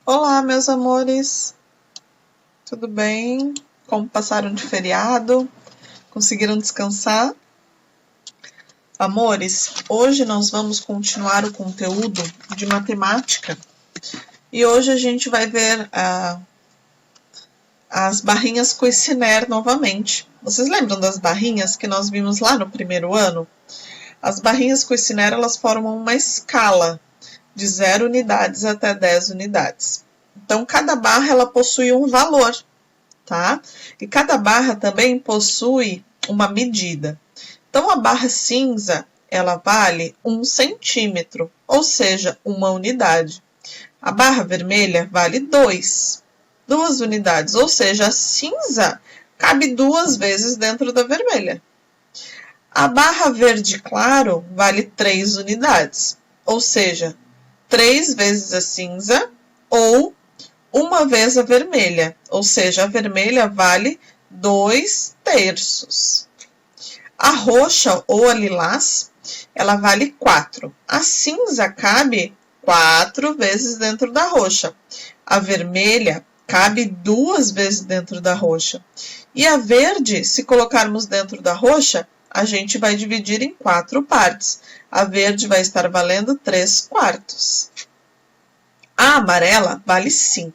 Olá, meus amores, tudo bem? Como passaram de feriado? Conseguiram descansar? Amores, hoje nós vamos continuar o conteúdo de matemática e hoje a gente vai ver as barrinhas Cuisinert novamente. Vocês lembram das barrinhas que nós vimos lá no primeiro ano? As barrinhas Cuisinert, elas formam uma escala de 0 unidades até 10 unidades. Então, cada barra ela possui um valor, tá? E cada barra também possui uma medida. Então, a barra cinza, ela vale 1 centímetro, ou seja, uma unidade. A barra vermelha vale 2 unidades, ou seja, a cinza cabe 2 vezes dentro da vermelha. A barra verde claro vale 3 unidades, ou seja, 3 vezes a cinza ou uma vez a vermelha, ou seja, a vermelha vale 2/3. A roxa ou a lilás, ela vale 4. A cinza cabe 4 vezes dentro da roxa. A vermelha cabe 2 vezes dentro da roxa. E a verde, se colocarmos dentro da roxa, a gente vai dividir em 4 partes. A verde vai estar valendo 3/4. A amarela vale 5.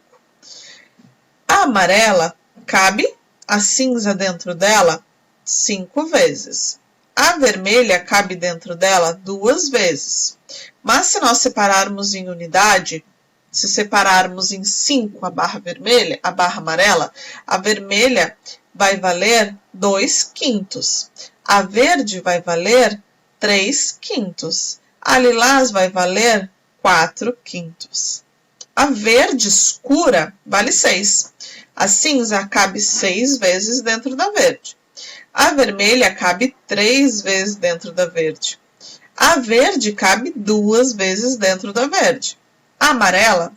A amarela cabe a cinza dentro dela 5 vezes. A vermelha cabe dentro dela 2 vezes. Mas se nós separarmos em unidade, se separarmos em 5 a barra vermelha, a barra amarela, a vermelha vai valer 2/5. A verde vai valer 3/5. A lilás vai valer 4/5. A verde escura vale 6. A cinza cabe 6 vezes dentro da verde. A vermelha cabe 3 vezes dentro da verde. A verde cabe 2 vezes dentro da verde. A amarela,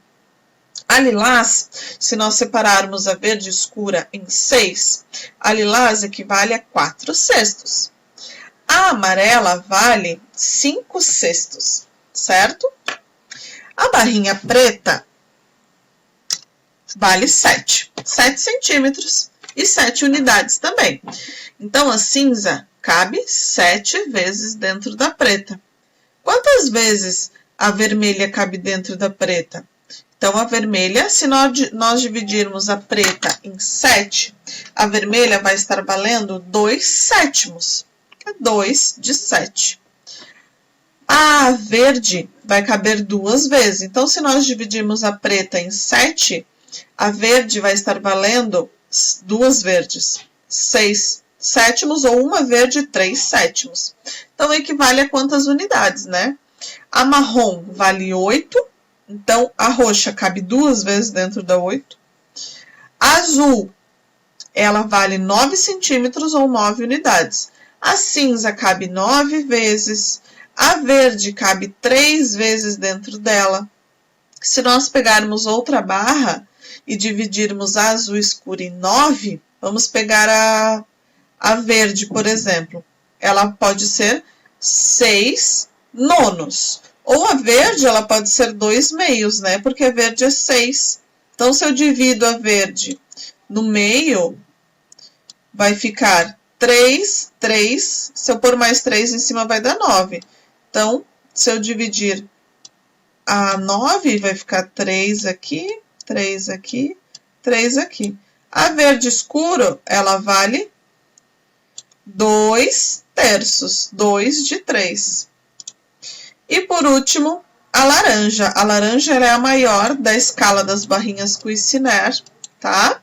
a lilás, se nós separarmos a verde escura em 6, a lilás equivale a 4/6. A amarela vale 5/6, certo? A barrinha preta vale 7 centímetros e 7 unidades também. Então, a cinza cabe 7 vezes dentro da preta. Quantas vezes a vermelha cabe dentro da preta? Então, a vermelha, se nós dividirmos a preta em 7, a vermelha vai estar valendo 2/7, que é 2 de 7. A verde vai caber 2 vezes. Então, se nós dividirmos a preta em 7, a verde vai estar valendo 2 verdes, 6/7 ou uma verde, 3/7. Então, equivale a quantas unidades, né? A marrom vale 8, então a roxa cabe 2 vezes dentro da 8. A azul, ela vale 9 centímetros ou 9 unidades. A cinza cabe 9 vezes. A verde cabe 3 vezes dentro dela. Se nós pegarmos outra barra e dividirmos a azul escura em 9, vamos pegar a verde, por exemplo. Ela pode ser 6/9. Ou a verde, ela pode ser 2/2, né? Porque a verde é 6. Então, se eu divido a verde no meio, vai ficar 3, 3. Se eu pôr mais 3 em cima, vai dar 9. Então, se eu dividir a 9, vai ficar 3 aqui, 3 aqui, 3 aqui. A verde escuro, ela vale 2/3, 2 de 3. E por último, a laranja. A laranja ela é a maior da escala das barrinhas Cuisinert, tá?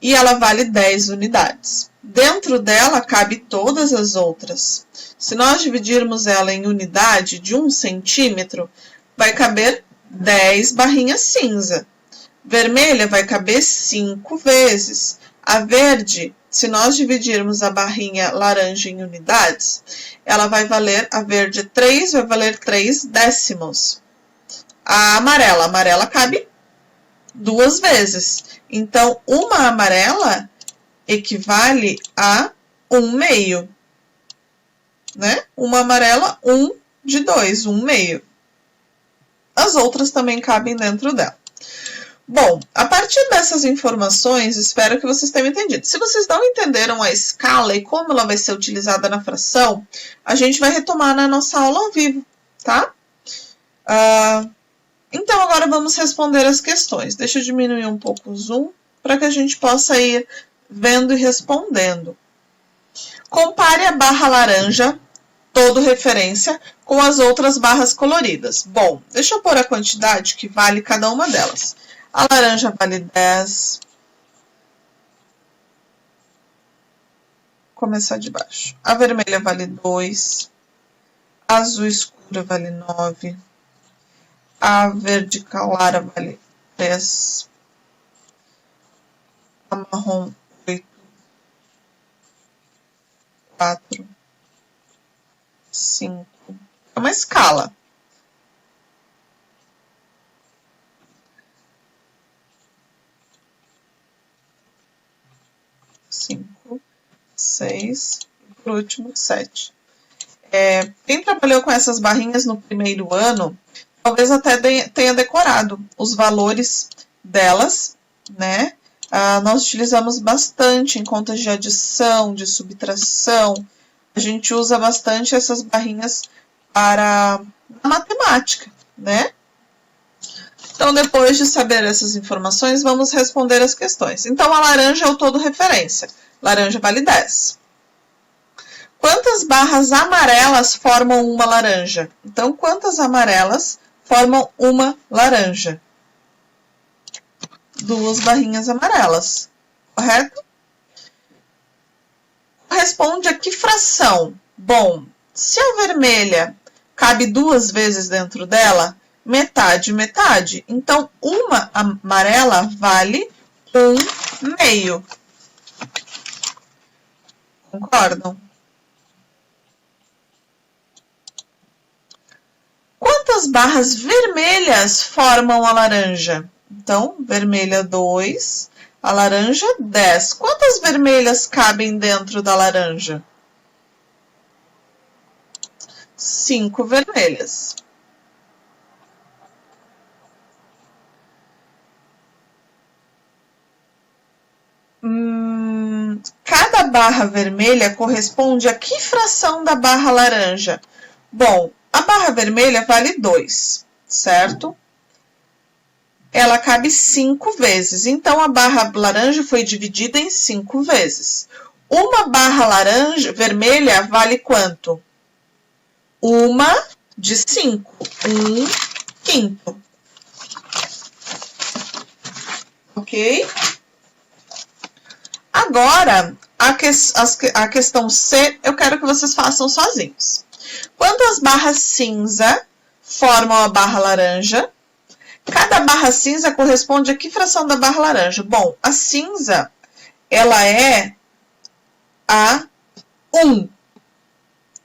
E ela vale 10 unidades. Dentro dela cabe todas as outras. Se nós dividirmos ela em unidade de 1 centímetro, vai caber 10 barrinhas cinza. Vermelha vai caber 5 vezes. A verde, se nós dividirmos a barrinha laranja em unidades, ela vai valer, a verde 3, vai valer 3/10. A amarela cabe 2 vezes. Então, uma amarela equivale a 1/2, né? Uma amarela, 1 de 2, 1/2. As outras também cabem dentro dela. Bom, a partir dessas informações, espero que vocês tenham entendido. Se vocês não entenderam a escala e como ela vai ser utilizada na fração, a gente vai retomar na nossa aula ao vivo, tá? Então, agora vamos responder as questões. Deixa eu diminuir um pouco o zoom para que a gente possa ir vendo e respondendo. Compare a barra laranja, todo referência, com as outras barras coloridas. Bom, deixa eu pôr a quantidade que vale cada uma delas. A laranja vale 10. Vou começar de baixo. A vermelha vale 2. A azul escura vale 9. A verde clara vale 3. A marrom 8. 4. 5. É uma escala. 5, 6 e por último 7. Quem trabalhou com essas barrinhas no primeiro ano, talvez até tenha decorado os valores delas, né? Nós utilizamos bastante em contas de adição, de subtração. A gente usa bastante essas barrinhas para a matemática, né? Então, depois de saber essas informações, vamos responder as questões. Então, a laranja é o todo referência. Laranja vale 10. Quantas barras amarelas formam uma laranja? Então, quantas amarelas formam uma laranja? 2 barrinhas amarelas, correto? Corresponde a que fração? Bom, se a vermelha cabe 2 vezes dentro dela, metade, metade. Então, uma amarela vale 1/2. Concordam? Quantas barras vermelhas formam a laranja? Então, vermelha 2, a laranja 10. Quantas vermelhas cabem dentro da laranja? 5 vermelhas. Cada barra vermelha corresponde a que fração da barra laranja? Bom, a barra vermelha vale 2, certo? Ela cabe 5 vezes, então a barra laranja foi dividida em 5 vezes. Uma barra laranja vermelha vale quanto? 1 de 5, 1/5. Ok? Agora, a questão C, eu quero que vocês façam sozinhos. Quantas barras cinza formam a barra laranja? Cada barra cinza corresponde a que fração da barra laranja? Bom, a cinza, ela é a 1,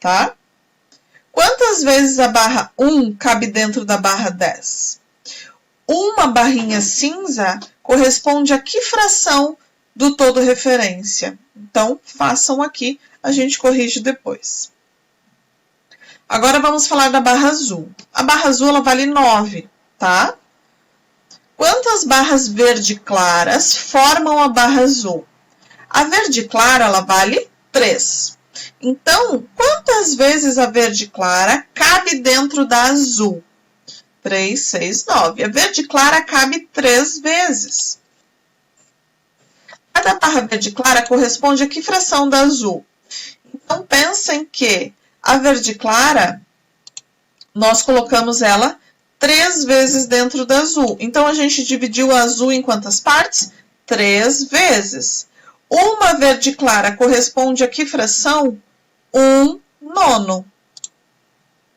tá? Quantas vezes a barra 1 cabe dentro da barra 10? Uma barrinha cinza corresponde a que fração do todo referência? Então, façam aqui, a gente corrige depois. Agora, vamos falar da barra azul. A barra azul, ela vale 9, tá? Quantas barras verde claras formam a barra azul? A verde clara, ela vale 3. Então, quantas vezes a verde clara cabe dentro da azul? 3, 6, 9. A verde clara cabe 3 vezes. Cada barra verde clara corresponde a que fração da azul? Então, pensem que a verde clara, nós colocamos ela 3 vezes dentro da azul. Então, a gente dividiu a azul em quantas partes? 3 vezes. Uma verde clara corresponde a que fração? 1/9.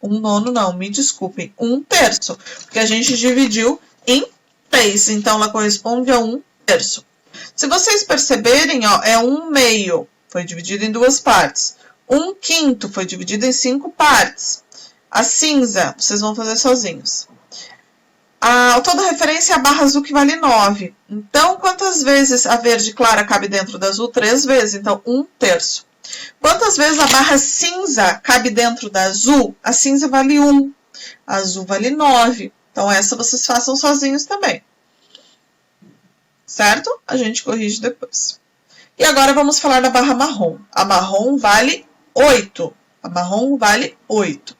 1/9 não, me desculpem, 1/3. Porque a gente dividiu em 3, então ela corresponde a 1/3. Se vocês perceberem, ó, é 1/2, foi dividido em 2 partes. 1/5 foi dividido em 5 partes. A cinza, vocês vão fazer sozinhos. Toda referência é a barra azul que vale 9. Então, quantas vezes a verde clara cabe dentro da azul? 3 vezes, então 1/3. Quantas vezes a barra cinza cabe dentro da azul? A cinza vale 1. A azul vale 9. Então, essa vocês façam sozinhos também. certo? A gente corrige depois. E agora vamos falar da barra marrom. A marrom vale 8. A marrom vale 8.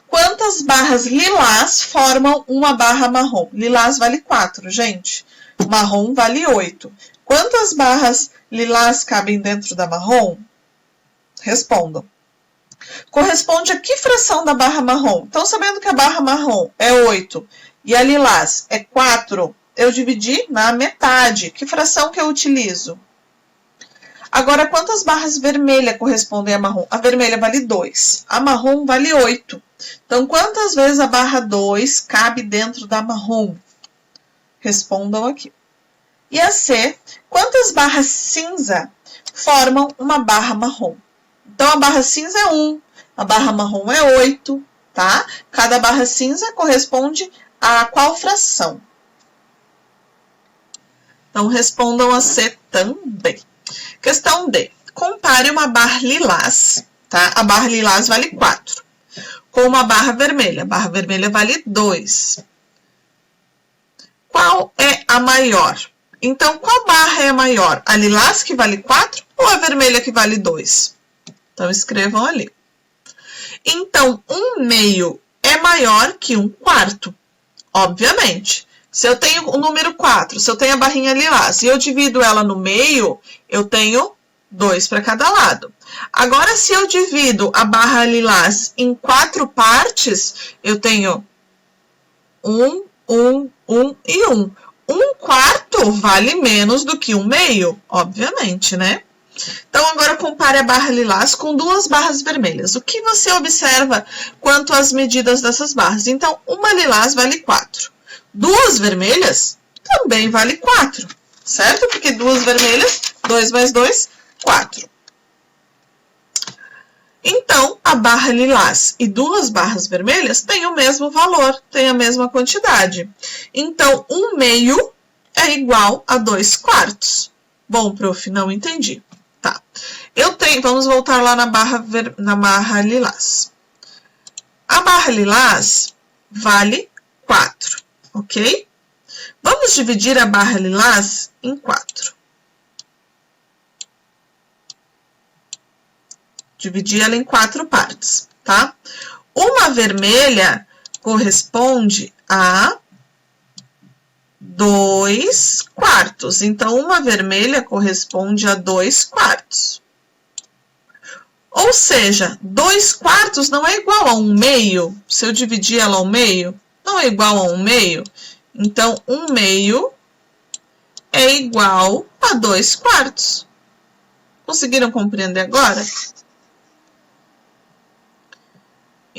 Quantas barras lilás formam uma barra marrom? Lilás vale 4, gente. Marrom vale 8. Quantas barras lilás cabem dentro da marrom? Respondam. Corresponde a que fração da barra marrom? Então, sabendo que a barra marrom é 8 e a lilás é 4, eu dividi na metade. Que fração que eu utilizo? Agora, quantas barras vermelhas correspondem a marrom? A vermelha vale 2. A marrom vale 8. Então, quantas vezes a barra 2 cabe dentro da marrom? Respondam aqui. E a C, quantas barras cinza formam uma barra marrom? Então, a barra cinza é 1, a barra marrom é 8, tá? Cada barra cinza corresponde a qual fração? Então, respondam a C também. Questão D. Compare uma barra lilás, tá? A barra lilás vale 4. Com uma barra vermelha. A barra vermelha vale 2. Qual é a maior? Então, qual barra é a maior? A lilás que vale 4 ou a vermelha que vale 2? Então, escrevam ali. Então, 1/2 é maior que 1/4. Obviamente. Se eu tenho o número 4, se eu tenho a barrinha lilás e eu divido ela no meio, eu tenho 2 para cada lado. Agora, se eu divido a barra lilás em 4 partes, eu tenho 1, 1, 1 e 1. 1/4 vale menos do que 1/2, obviamente, né? Então, agora compare a barra lilás com 2 barras vermelhas. O que você observa quanto às medidas dessas barras? Então, uma lilás vale 4. 2 vermelhas também vale 4, certo? Porque 2 vermelhas, 2 mais 2, 4. Então, a barra lilás e 2 barras vermelhas têm o mesmo valor, têm a mesma quantidade. Então, 1/2 é igual a 2/4. Bom, prof, não entendi. Tá. Vamos voltar lá na barra lilás. A barra lilás vale 4, ok? Vamos dividir a barra lilás em 4. Dividir ela em 4 partes, tá? Uma vermelha corresponde a 2/4. Então, uma vermelha corresponde a 2/4. Ou seja, 2/4 não é igual a 1/2. Se eu dividir ela ao meio, não é igual a 1/2. Então, 1/2 é igual a 2/4. Conseguiram compreender agora?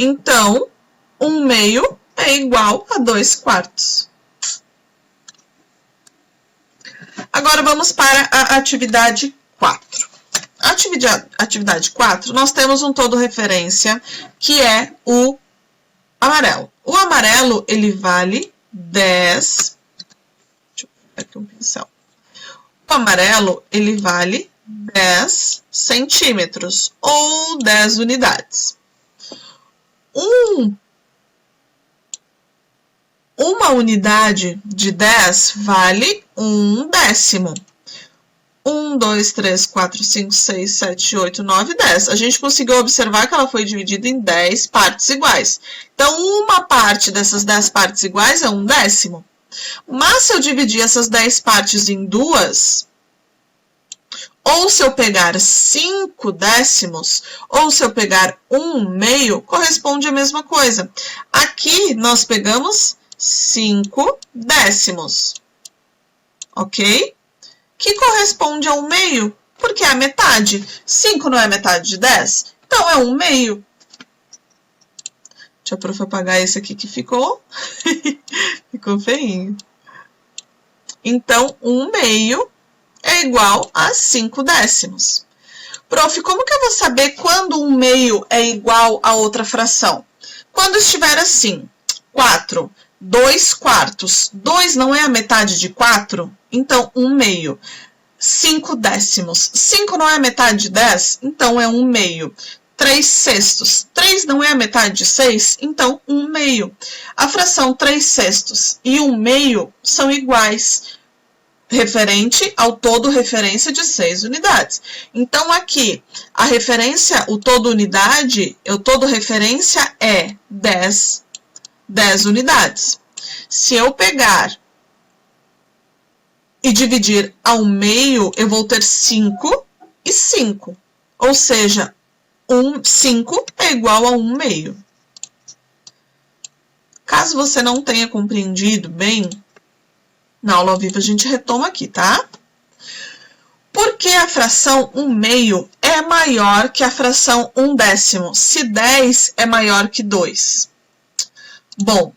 Então, 1/2 é igual a 2/4. Agora, vamos para a atividade 4. A atividade 4, nós temos um todo referência, que é o amarelo. O amarelo, ele vale 10... Deixa eu pegar aqui um pincel. O amarelo, ele vale 10 centímetros, ou 10 unidades. Uma unidade de 10 vale 1/10. 1, 2, 3, 4, 5, 6, 7, 8, 9, 10. A gente conseguiu observar que ela foi dividida em 10 partes iguais. Então, uma parte dessas 10 partes iguais é 1/10. Mas se eu dividir essas 10 partes em 2, ou se eu pegar 5 décimos, ou se eu pegar 1/2, corresponde à mesma coisa. Aqui, nós pegamos 5 décimos, ok? Que corresponde a 1/2, porque é a metade. 5 não é metade de 10? Então, é 1/2. Deixa a prof apagar esse aqui que ficou. Ficou feinho. Então, 1/2 é igual a 5 décimos. Prof, como que eu vou saber quando 1/2 é igual a outra fração? Quando estiver assim, 4, 2/4. 2 não é a metade de 4? Então, 1/2. 5 décimos. 5 não é a metade de 10? Então, é 1/2. 3/6. 3 não é a metade de 6? Então, 1/2. A fração 3/6 e 1/2 são iguais. referente ao todo referência de 6 unidades. Então, aqui, a referência, o todo unidade, o todo referência é 10 unidades. Se eu pegar e dividir ao meio, eu vou ter 5 e 5. Ou seja, 5 é igual a 1 meio. Caso você não tenha compreendido bem, na aula ao vivo a gente retoma aqui, tá? Por que a fração 1 meio é maior que a fração 1 décimo, se 10 é maior que 2? Bom,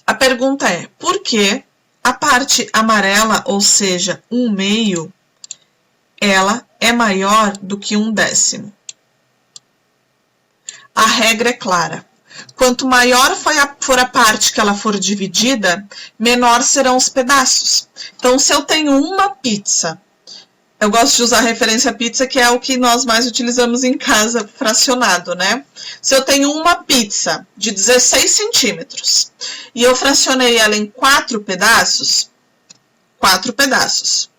a pergunta é, por que a parte amarela, ou seja, 1 meio, ela é maior do que 1 décimo? A regra é clara. Quanto maior for a parte que ela for dividida, menor serão os pedaços. Então, se eu tenho uma pizza, eu gosto de usar a referência pizza, que é o que nós mais utilizamos em casa, fracionado, né? Se eu tenho uma pizza de 16 centímetros e eu fracionei ela em 4 pedaços, 4 pedaços.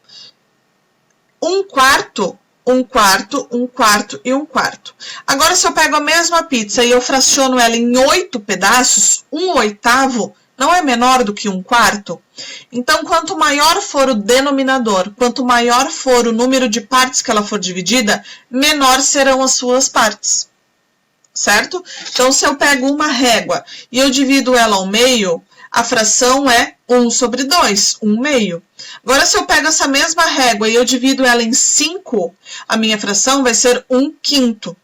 1/4, 1/4, 1/4 e 1/4. Agora, se eu pego a mesma pizza e eu fraciono ela em 8 pedaços, 1/8 não é menor do que 1/4? Então, quanto maior for o denominador, quanto maior for o número de partes que ela for dividida, menor serão as suas partes. Certo? Então, se eu pego uma régua e eu divido ela ao meio, a fração é 1/2, 1 meio. Agora, se eu pego essa mesma régua e eu divido ela em 5, a minha fração vai ser 1/5.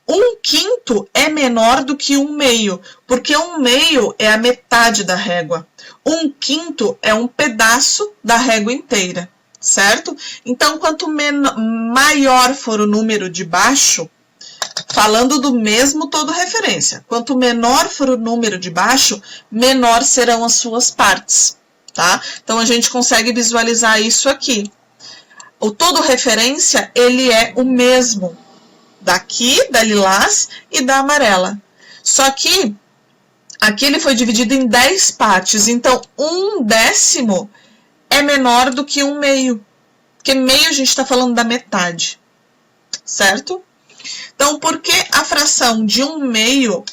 1/5 é menor do que 1 meio, porque 1 meio é a metade da régua. 1/5 é um pedaço da régua inteira, certo? Então, quanto maior for o número de baixo, falando do mesmo todo referência, quanto menor for o número de baixo, menor serão as suas partes, tá? Então, a gente consegue visualizar isso aqui. O todo referência, ele é o mesmo daqui, da lilás e da amarela. Só que aqui ele foi dividido em 10 partes, então 1 décimo é menor do que 1 meio, porque meio a gente está falando da metade, certo? Então, por que a fração de 1 meio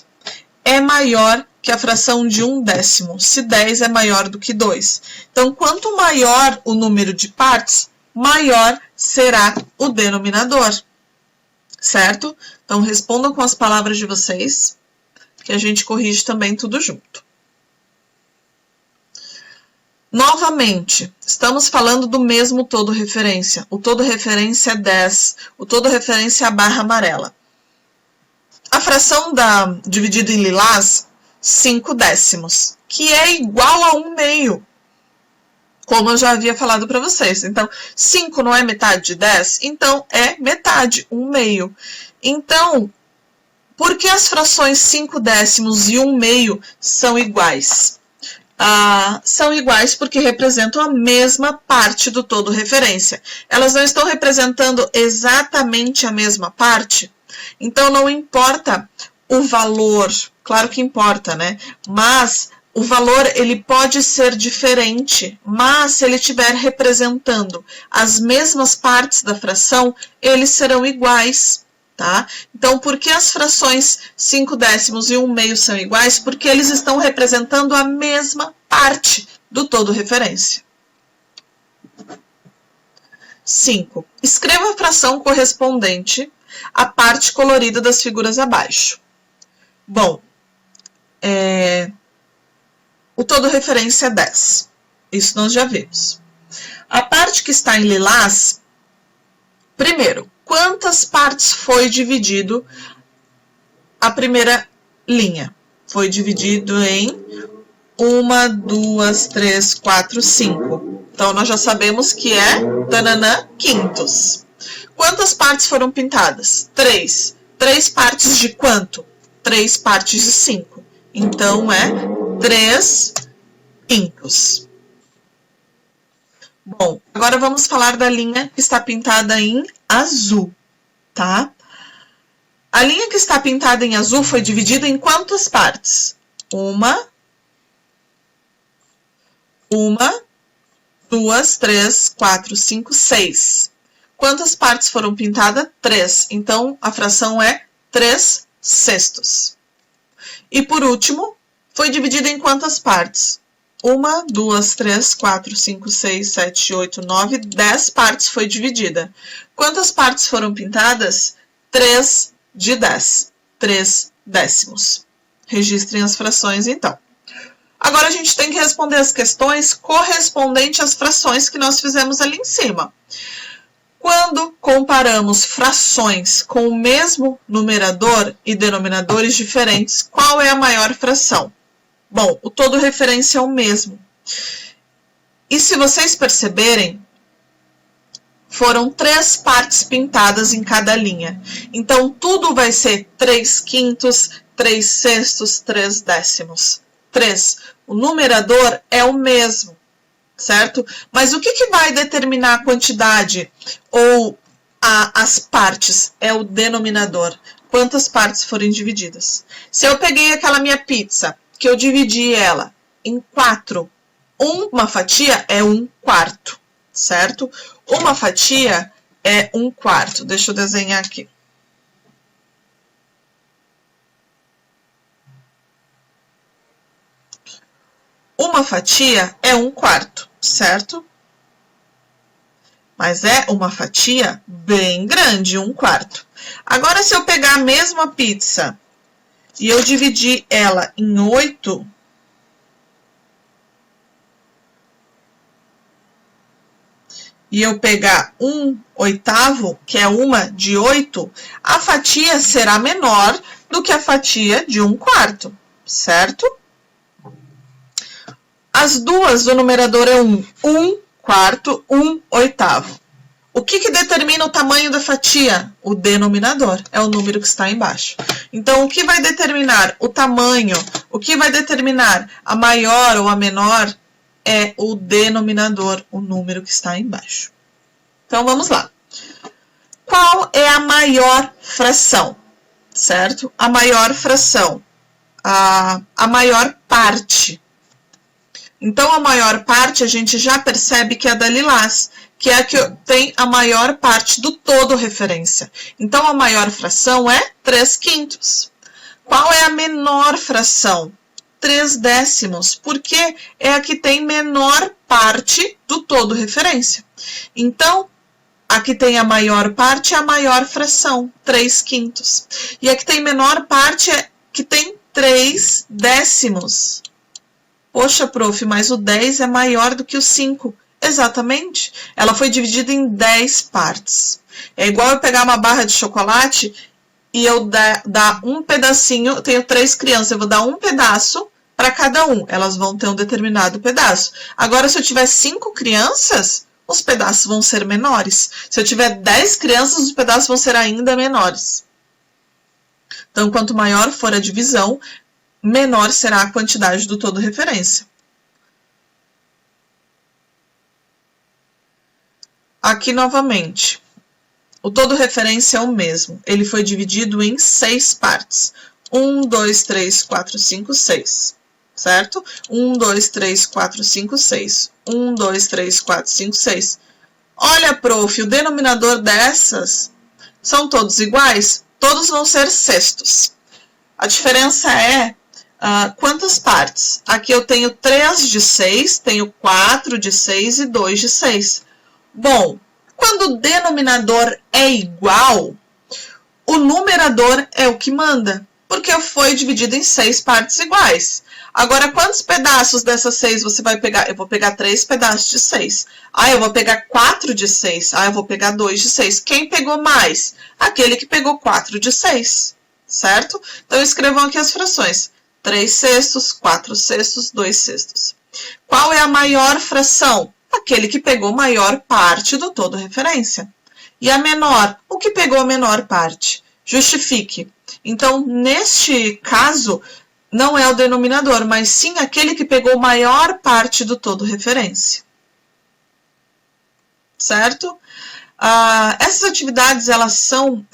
é maior que a fração de 1 décimo, se 10 é maior do que 2? Então, quanto maior o número de partes, maior será o denominador, certo? Então, respondam com as palavras de vocês, que a gente corrige também tudo junto. Novamente, estamos falando do mesmo todo referência. O todo referência é 10, o todo referência é a barra amarela. A fração dividida em lilás, 5 décimos, que é igual a 1 meio, como eu já havia falado para vocês. Então, 5 não é metade de 10? Então, é metade, 1 meio. Então, por que as frações 5 décimos e 1 meio são iguais? São iguais porque representam a mesma parte do todo referência. Elas não estão representando exatamente a mesma parte, então não importa o valor, claro que importa, né? Mas o valor ele pode ser diferente, mas se ele estiver representando as mesmas partes da fração, eles serão iguais. Tá? Então, por que as frações 5 décimos e 1 meio são iguais? Porque eles estão representando a mesma parte do todo referência. 5. Escreva a fração correspondente à parte colorida das figuras abaixo. Bom, o todo referência é 10. Isso nós já vimos. A parte que está em lilás, primeiro, quantas partes foi dividido a primeira linha? Foi dividido em 1, 2, 3, 4, 5. Então, nós já sabemos que é quintos. Quantas partes foram pintadas? 3. 3 partes de quanto? 3 partes de 5. Então, é 3 quintos. Bom, agora vamos falar da linha que está pintada em azul, tá? A linha que está pintada em azul foi dividida em quantas partes? 1, 2, 3, 4, 5, 6. Quantas partes foram pintadas? 3. Então, a fração é 3 sextos. E por último, foi dividida em quantas partes? 1, 2, 3, 4, 5, 6, 7, 8, 9, 10 partes foi dividida. Quantas partes foram pintadas? 3 de 10. 3 décimos. Registrem as frações, então. Agora, a gente tem que responder as questões correspondentes às frações que nós fizemos ali em cima. Quando comparamos frações com o mesmo numerador e denominadores diferentes, qual é a maior fração? Bom, o todo referência é o mesmo. E se vocês perceberem, foram 3 partes pintadas em cada linha. Então, tudo vai ser 3 quintos, 3 sextos, 3 décimos. 3. O numerador é o mesmo, certo? Mas o que vai determinar a quantidade ou as partes? É o denominador. Quantas partes forem divididas. Se eu peguei aquela minha pizza, que eu dividi ela em 4, uma fatia é 1/4, certo? Uma fatia é 1/4. Deixa eu desenhar aqui. Uma fatia é 1/4, certo? Mas é uma fatia bem grande, 1/4. Agora, se eu pegar a mesma pizza e eu dividir ela em 8, e eu pegar 1/8, que é uma de 8, a fatia será menor do que a fatia de 1/4, certo? As duas do numerador é 1. 1/4, 1/8. O que determina o tamanho da fatia? O denominador, é o número que está embaixo. Então, o que vai determinar o tamanho, o que vai determinar a maior ou a menor é o denominador, o número que está embaixo. Então, vamos lá. Qual é a maior fração? Certo? A maior fração, a maior parte. Então, a maior parte, a gente já percebe que é a da Lilás, que é a que tem a maior parte do todo referência. Então, a maior fração é 3 quintos. Qual é a menor fração? 3 décimos, porque é a que tem menor parte do todo referência. Então, a que tem a maior parte é a maior fração, 3 quintos. E a que tem menor parte é que tem 3 décimos. Poxa, prof, mas o 10 é maior do que o 5. Exatamente. Ela foi dividida em 10 partes. É igual eu pegar uma barra de chocolate e eu dar um pedacinho. Eu tenho 3 crianças, eu vou dar um pedaço para cada um. Elas vão ter um determinado pedaço. Agora, se eu tiver 5 crianças, os pedaços vão ser menores. Se eu tiver 10 crianças, os pedaços vão ser ainda menores. Então, quanto maior for a divisão, menor será a quantidade do todo referência. Aqui, novamente, o todo referência é o mesmo. Ele foi dividido em 6 partes. 1, 2, 3, 4, 5, 6. Certo? 1, 2, 3, 4, 5, 6. 1, 2, 3, 4, 5, 6. Olha, prof, o denominador dessas são todos iguais? Todos vão ser sextos. A diferença é quantas partes? Aqui eu tenho 3 de 6, tenho 4 de 6 e 2 de 6. Bom, quando o denominador é igual, o numerador é o que manda, porque foi dividido em 6 partes iguais. Agora, quantos pedaços dessas 6 você vai pegar? Eu vou pegar 3 pedaços de 6. Eu vou pegar 4 de 6. Eu vou pegar 2 de 6. Quem pegou mais? Aquele que pegou 4 de 6, certo? Então, escrevam aqui as frações. 3 sextos, 4 sextos, 2 sextos. Qual é a maior fração? Aquele que pegou maior parte do todo referência. E a menor? O que pegou a menor parte? Justifique. Então, neste caso, não é o denominador, mas sim aquele que pegou maior parte do todo referência. Certo? Essas atividades, elas são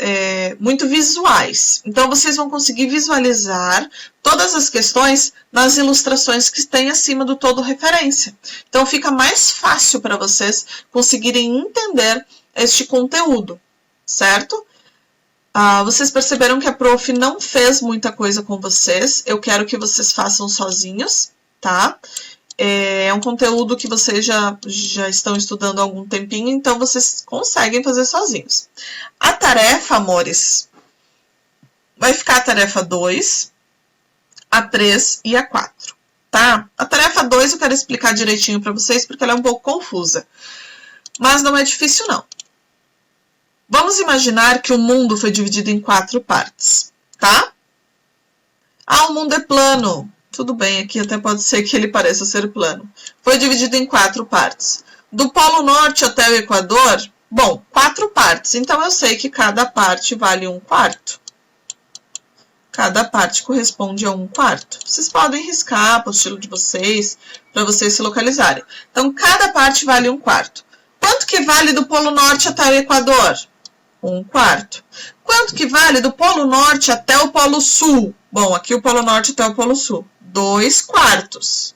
muito visuais. Então, vocês vão conseguir visualizar todas as questões nas ilustrações que tem acima do todo referência. Então, fica mais fácil para vocês conseguirem entender este conteúdo, certo? Vocês perceberam que a prof não fez muita coisa com vocês. Eu quero que vocês façam sozinhos, tá? É um conteúdo que vocês já estão estudando há algum tempinho, então vocês conseguem fazer sozinhos. A tarefa, amores, vai ficar a tarefa 2, a 3 e a 4, tá? A tarefa 2 eu quero explicar direitinho para vocês, porque ela é um pouco confusa. Mas não é difícil, não. Vamos imaginar que o mundo foi dividido em 4 partes, tá? O mundo é plano. Tudo bem, aqui até pode ser que ele pareça ser plano. Foi dividido em 4 partes. Do Polo Norte até o Equador, bom, 4 partes. Então, eu sei que cada parte vale 1/4. Cada parte corresponde a 1/4. Vocês podem riscar a apostila de vocês, para vocês se localizarem. Então, cada parte vale 1/4. Quanto que vale do Polo Norte até o Equador? 1/4. Quanto que vale do Polo Norte até o Polo Sul? Bom, aqui o Polo Norte até o Polo Sul. 2/4.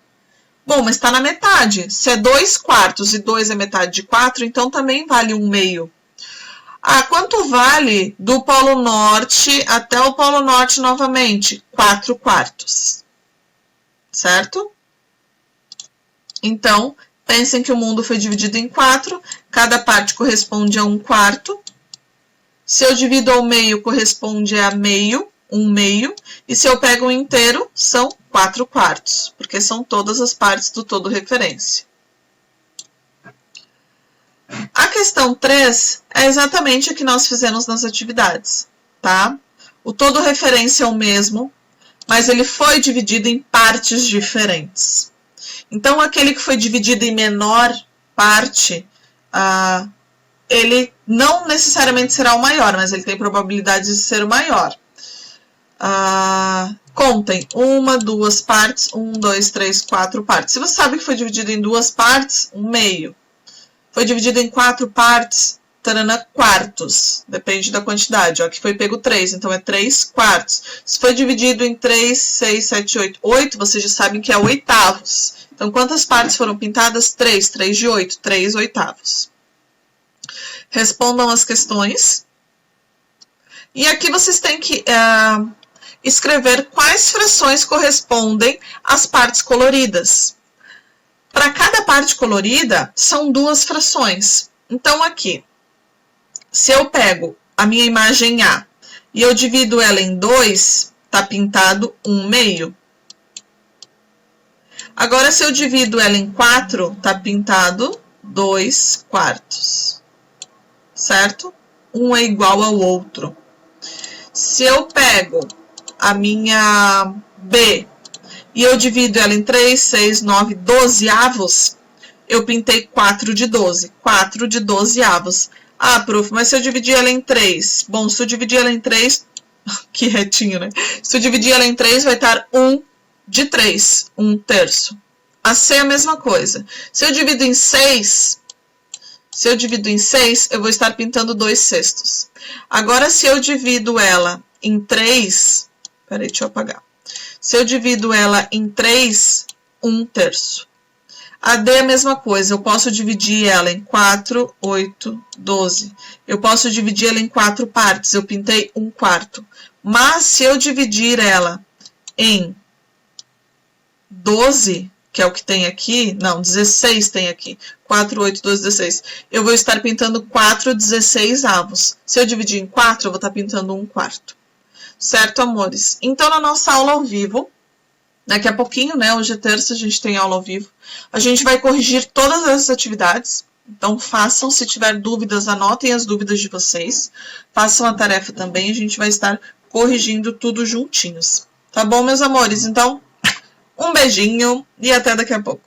Bom, mas está na metade. Se é 2/4 e 2 é metade de 4, então também vale 1/2. Quanto vale do Polo Norte até o Polo Norte novamente? 4/4. Certo? Então, pensem que o mundo foi dividido em 4. Cada parte corresponde a 1/4. Se eu divido ao meio, corresponde a meio. 1/2, e se eu pego um inteiro, são 4/4, porque são todas as partes do todo referência. A questão 3 é exatamente a que nós fizemos nas atividades, tá? O todo referência é o mesmo, mas ele foi dividido em partes diferentes. Então, aquele que foi dividido em menor parte, ele não necessariamente será o maior, mas ele tem probabilidade de ser o maior. Contem 1, 2 partes, 1, 2, 3, 4 partes. Se você sabe que foi dividido em 2 partes, 1/2. Foi dividido em 4 partes, quartos. Depende da quantidade. Aqui foi pego 3, então é 3/4. Se foi dividido em 3, 6, 7, 8, 8, vocês já sabem que é oitavos. Então, quantas partes foram pintadas? 3. 3 de 8, 3 oitavos. Respondam as questões. E aqui vocês têm que escrever quais frações correspondem às partes coloridas. Para cada parte colorida, são 2 frações. Então, aqui, se eu pego a minha imagem A e eu divido ela em 2, está pintado 1/2. Agora, se eu divido ela em 4, está pintado 2/4. Certo? Um é igual ao outro. Se eu pego a minha B e eu divido ela em 3, 6, 9, 12avos, eu pintei 4 de 12. 4 de 12avos. Prof, mas se eu dividir ela em 3? Bom, se eu dividir ela em 3, que retinho, né? Se eu dividir ela em 3, vai estar 1 de 3, 1/3. A C é a mesma coisa. Se eu divido em 6, eu vou estar pintando 2/6. Agora, se eu divido ela em 3, peraí, deixa eu apagar. Se eu divido ela em 3, 1/3. A D é a mesma coisa, eu posso dividir ela em 4, 8, 12. Eu posso dividir ela em 4 partes, eu pintei 1/4. Mas, se eu dividir ela em 12, que é o que tem aqui, não, 16 tem aqui, 4, 8, 12, 16. Eu vou estar pintando 4/16avos. Se eu dividir em 4, eu vou estar pintando 1/4. Certo, amores? Então, na nossa aula ao vivo, daqui a pouquinho, né, hoje é terça, a gente tem aula ao vivo, a gente vai corrigir todas essas atividades. Então, façam, se tiver dúvidas, anotem as dúvidas de vocês. Façam a tarefa também, a gente vai estar corrigindo tudo juntinhos. Tá bom, meus amores? Então, um beijinho e até daqui a pouco.